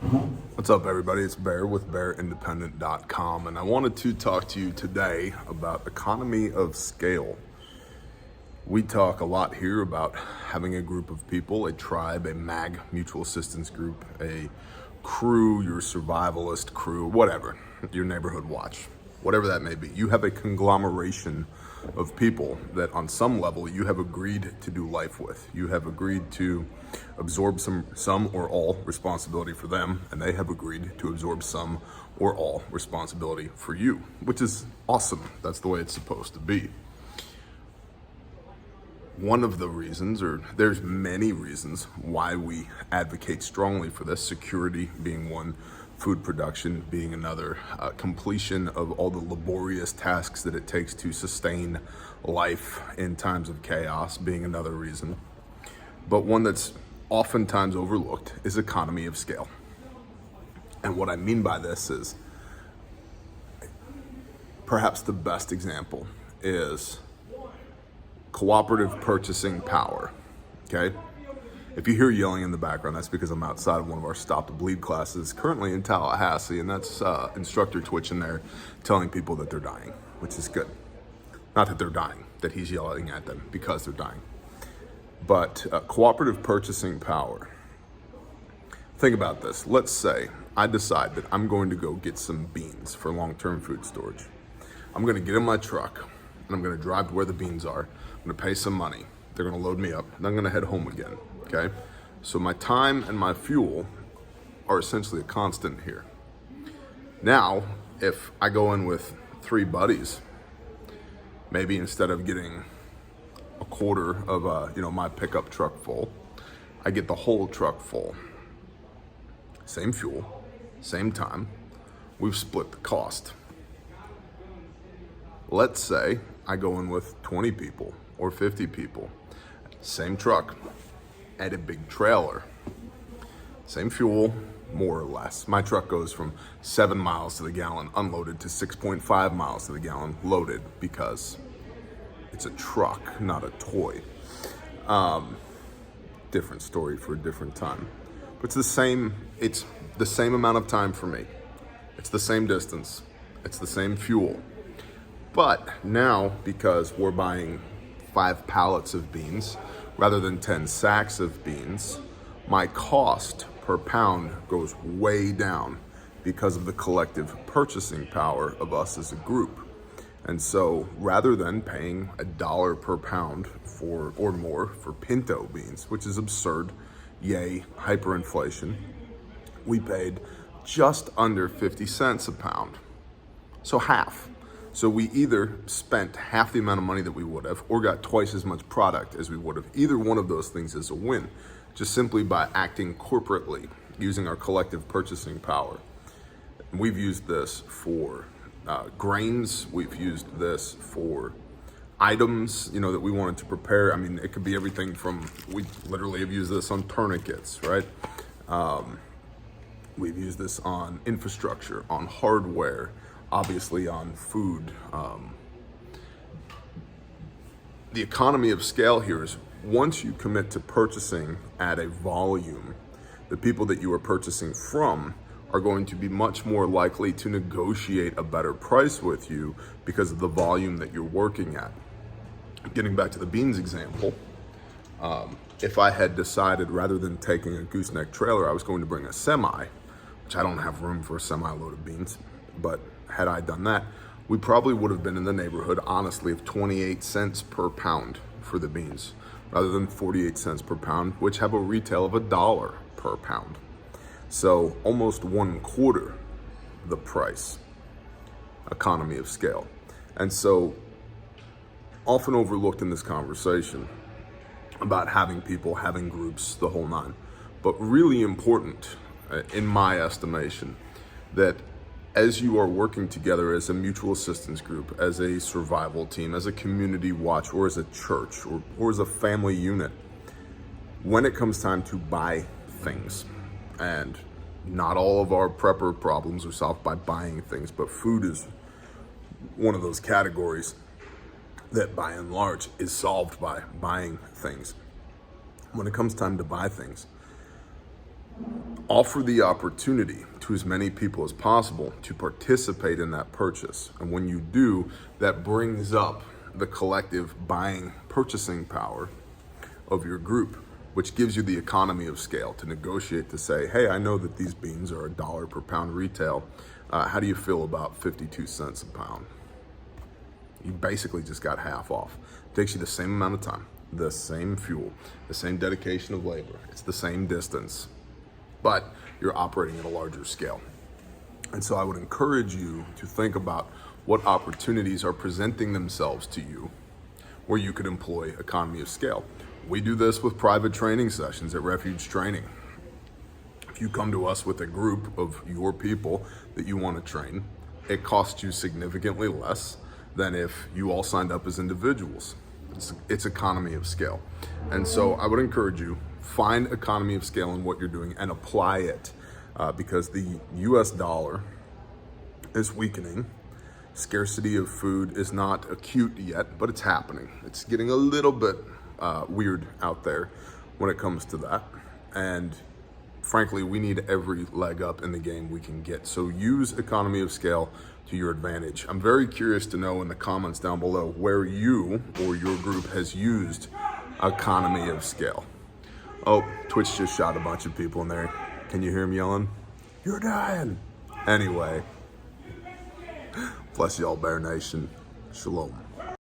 What's up, everybody? It's Bear with BearIndependent.com, and I wanted to talk to you today about economy of scale. We talk a lot here about having a group of people, a tribe, a MAG, mutual assistance group, a crew, your survivalist crew, whatever, your neighborhood watch, whatever that may be. You have a conglomeration of people that on some level you have agreed to do life with. You have agreed to absorb some or all responsibility for them, and they have agreed to absorb some or all responsibility for you, which is awesome. That's the way it's supposed to be. One of the reasons, or there's many reasons why we advocate strongly for this, security being one, food production being another, completion of all the laborious tasks that it takes to sustain life in times of chaos being another reason. But one that's oftentimes overlooked is economy of scale. And what I mean by this is, perhaps the best example is cooperative purchasing power, okay? If you hear yelling in the background, that's because I'm outside of one of our Stop the Bleed classes, currently in Tallahassee, and that's instructor Twitch in there telling people that they're dying, which is good. Not that they're dying, that he's yelling at them because they're dying. But cooperative purchasing power. Think about this. Let's say I decide that I'm going to go get some beans for long-term food storage. I'm going to get in my truck, and I'm going to drive to where the beans are. I'm going to pay some money. They're going to load me up, and I'm going to head home again, okay? So my time and my fuel are essentially a constant here. Now, if I go in with 3 buddies, maybe instead of getting a quarter of my pickup truck full, I get the whole truck full. Same fuel, same time, we've split the cost. Let's say I go in with 20 people or 50 people, same truck, and a big trailer, same fuel, more or less. My truck goes from 7 miles to the gallon unloaded to 6.5 miles to the gallon loaded because it's a truck, not a toy. Different story for a different time. But it's the same amount of time for me. It's the same distance. It's the same fuel. But now, because we're buying 5 pallets of beans rather than 10 sacks of beans, my cost per pound goes way down because of the collective purchasing power of us as a group. And so rather than paying $1 per pound or more for pinto beans, which is absurd, yay, hyperinflation, we paid just under 50 cents a pound. So half. So we either spent half the amount of money that we would have or got twice as much product as we would have. Either one of those things is a win, just simply by acting corporately, using our collective purchasing power. We've used this for grains. We've used this for items, that we wanted to prepare. I mean, it could be everything from, we literally have used this on tourniquets, right? We've used this on infrastructure, on hardware, obviously on food. The economy of scale here is once you commit to purchasing at a volume, the people that you are purchasing from are going to be much more likely to negotiate a better price with you because of the volume that you're working at. Getting back to the beans example, if I had decided rather than taking a gooseneck trailer, I was going to bring a semi, which I don't have room for a semi-load of beans, but had I done that, we probably would have been in the neighborhood, honestly, of 28 cents per pound for the beans, rather than 48 cents per pound, which have a retail of $1 per pound. So almost 1/4 the price, economy of scale. And so often overlooked in this conversation about having people, having groups, the whole nine, but really important in my estimation, that as you are working together as a mutual assistance group, as a survival team, as a community watch, or as a church, or as a family unit, when it comes time to buy things, and not all of our prepper problems are solved by buying things, but food is one of those categories that by and large is solved by buying things. When it comes time to buy things, offer the opportunity to as many people as possible to participate in that purchase. And when you do, that brings up the collective purchasing power of your group, which gives you the economy of scale to negotiate to say, hey, I know that these beans are $1 per pound retail. How do you feel about 52 cents a pound? You basically just got half off. It takes you the same amount of time, the same fuel, the same dedication of labor. It's the same distance, but you're operating at a larger scale. And so I would encourage you to think about what opportunities are presenting themselves to you where you could employ economy of scale. We do this with private training sessions at Refuge Training. If you come to us with a group of your people that you want to train, it costs you significantly less than if you all signed up as individuals. It's economy of scale. And so I would encourage you, find economy of scale in what you're doing and apply it, because the US dollar is weakening. Scarcity of food is not acute yet, but it's happening. It's getting a little bit weird out there when it comes to that. And frankly, we need every leg up in the game we can get. So use economy of scale to your advantage. I'm very curious to know in the comments down below where you or your group has used economy of scale. Oh, Twitch just shot a bunch of people in there. Can you hear him yelling? You're dying. Anyway, bless y'all, Bear Nation. Shalom.